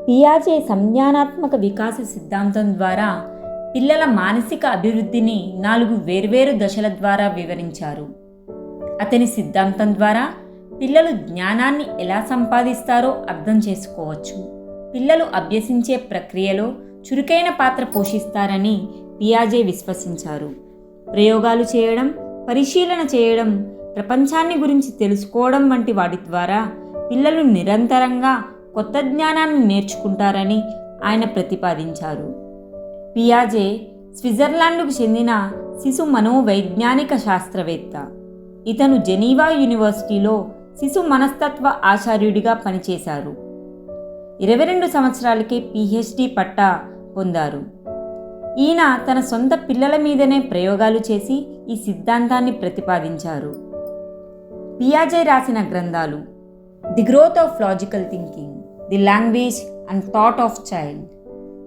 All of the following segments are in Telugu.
పియాజే సంజ్ఞానాత్మక వికాస సిద్ధాంతం ద్వారా పిల్లల మానసిక అభివృద్ధిని 4 వేర్వేరు దశల ద్వారా వివరించారు. అతని సిద్ధాంతం ద్వారా పిల్లలు జ్ఞానాన్ని ఎలా సంపాదిస్తారో అర్థం చేసుకోవచ్చు. పిల్లలు అభ్యసించే ప్రక్రియలో చురుకైన పాత్ర పోషిస్తారని పియాజే విశ్వసించారు. ప్రయోగాలు చేయడం, పరిశీలన చేయడం, ప్రపంచాన్ని గురించి తెలుసుకోవడం వంటి వాటి ద్వారా పిల్లలు నిరంతరంగా కొత్త జ్ఞానాన్ని నేర్చుకుంటారని ఆయన ప్రతిపాదించారు. పియాజే స్విట్జర్లాండ్కు చెందిన శిశు మనోవైజ్ఞానిక శాస్త్రవేత్త. ఇతను జెనీవా యూనివర్సిటీలో శిశు మనస్తత్వ ఆచార్యుడిగా పనిచేశారు. 22 సంవత్సరాలకే PhD పట్టా పొందారు. ఈయన తన సొంత పిల్లల మీదనే ప్రయోగాలు చేసి ఈ సిద్ధాంతాన్ని ప్రతిపాదించారు. పియాజే రాసిన గ్రంథాలు: the growth of logical thinking, the language and thought of child,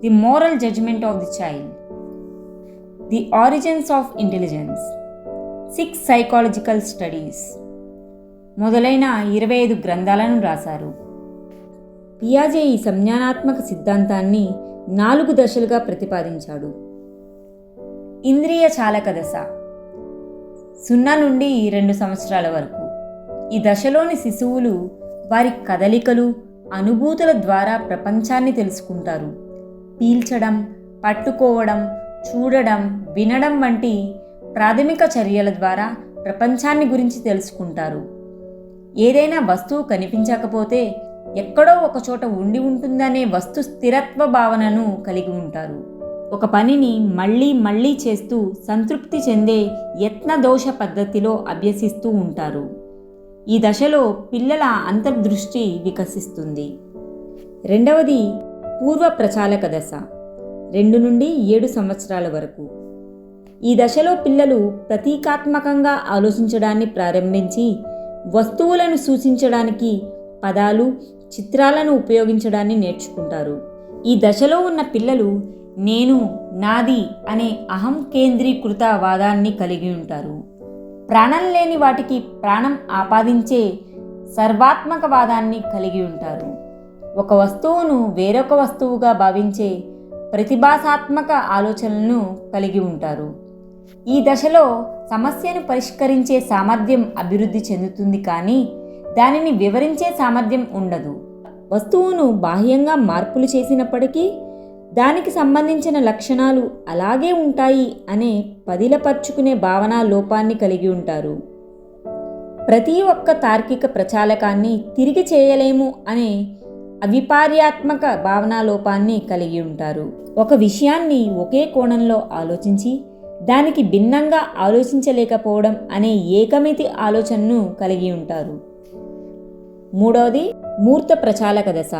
the moral judgment of the child, the origins of intelligence, 6 psychological studies మొదలైన 25 గ్రంథాలను రాశారు. పియాజే ఈ సంజ్ఞానాత్మక సిద్ధాంతాన్ని 4 దశలుగా ప్రతిపాదించాడు. ఇంద్రియ చాలక దశ 0 నుండి 2 సంవత్సరాల వరకు. ఈ దశలోని శిశువులు వారి కదలికలు, అనుభూతుల ద్వారా ప్రపంచాన్ని తెలుసుకుంటారు. పీల్చడం, పట్టుకోవడం, చూడడం, వినడం వంటి ప్రాథమిక చర్యల ద్వారా ప్రపంచాన్ని గురించి తెలుసుకుంటారు. ఏదైనా వస్తువు కనిపించకపోతే ఎక్కడో ఒకచోట ఉండి ఉంటుందనే వస్తు స్థిరత్వ భావనను కలిగి ఉంటారు. ఒక పనిని మళ్ళీ మళ్ళీ చేస్తూ సంతృప్తి చెందే యత్నదోష పద్ధతిలో అభ్యసిస్తూ ఉంటారు. ఈ దశలో పిల్లల అంతర్దృష్టి వికసిస్తుంది. రెండవది పూర్వ ప్రచాలక దశ 2 నుండి 7 సంవత్సరాల వరకు. ఈ దశలో పిల్లలు ప్రతీకాత్మకంగా ఆలోచించడాన్ని ప్రారంభించి వస్తువులను సూచించడానికి పదాలు, చిత్రాలను ఉపయోగించడాన్ని నేర్చుకుంటారు. ఈ దశలో ఉన్న పిల్లలు నేను, నాది అనే అహం కేంద్రీకృత వాదాన్ని కలిగి ఉంటారు. ప్రాణం లేని వాటికి ప్రాణం ఆపాదించే సర్వాత్మక వాదాన్ని కలిగి ఉంటారు. ఒక వస్తువును వేరొక వస్తువుగా భావించే ప్రతిభాసాత్మక ఆలోచనలను కలిగి ఉంటారు. ఈ దశలో సమస్యను పరిష్కరించే సామర్థ్యం అభివృద్ధి చెందుతుంది, కానీ దానిని వివరించే సామర్థ్యం ఉండదు. వస్తువును బాహ్యంగా మార్పులు చేసినప్పటికీ దానికి సంబంధించిన లక్షణాలు అలాగే ఉంటాయి అనే పదిలపర్చుకునే భావనా లోపాన్ని కలిగి ఉంటారు. ప్రతి ఒక్క తార్కిక ప్రచాలకాన్ని తిరిగి చేయలేము అనే అవిపార్యాత్మక భావనా లోపాన్ని కలిగి ఉంటారు. ఒక విషయాన్ని ఒకే కోణంలో ఆలోచించి దానికి భిన్నంగా ఆలోచించలేకపోవడం అనే ఏకమితి ఆలోచనను కలిగి ఉంటారు. మూడవది మూర్త ప్రచాలక దశ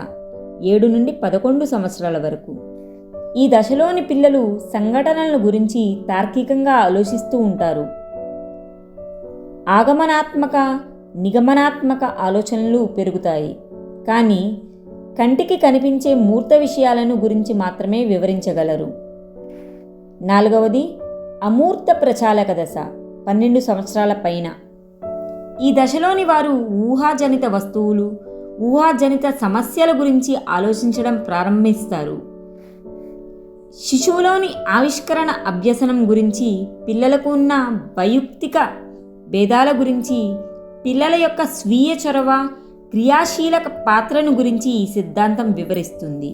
7 నుండి 11 సంవత్సరాల వరకు. ఈ దశలోని పిల్లలు సంఘటనల గురించి తార్కికంగా ఆలోచిస్తూ ఉంటారు. ఆగమనాత్మక, నిగమనాత్మక ఆలోచనలు పెరుగుతాయి, కానీ కంటికి కనిపించే మూర్త విషయాలను గురించి మాత్రమే వివరించగలరు. నాలుగవది అమూర్త ప్రచాలక దశ 12 సంవత్సరాల పైన. ఈ దశలోని వారు ఊహాజనిత వస్తువులు, ఊహాజనిత సమస్యల గురించి ఆలోచించడం ప్రారంభిస్తారు. శిశువులోని ఆవిష్కరణ అభ్యసనం గురించి, పిల్లలకు ఉన్న వైయక్తిక భేదాల గురించి, పిల్లల యొక్క స్వీయ చొరవ, క్రియాశీలక పాత్రను గురించి ఈ సిద్ధాంతం వివరిస్తుంది.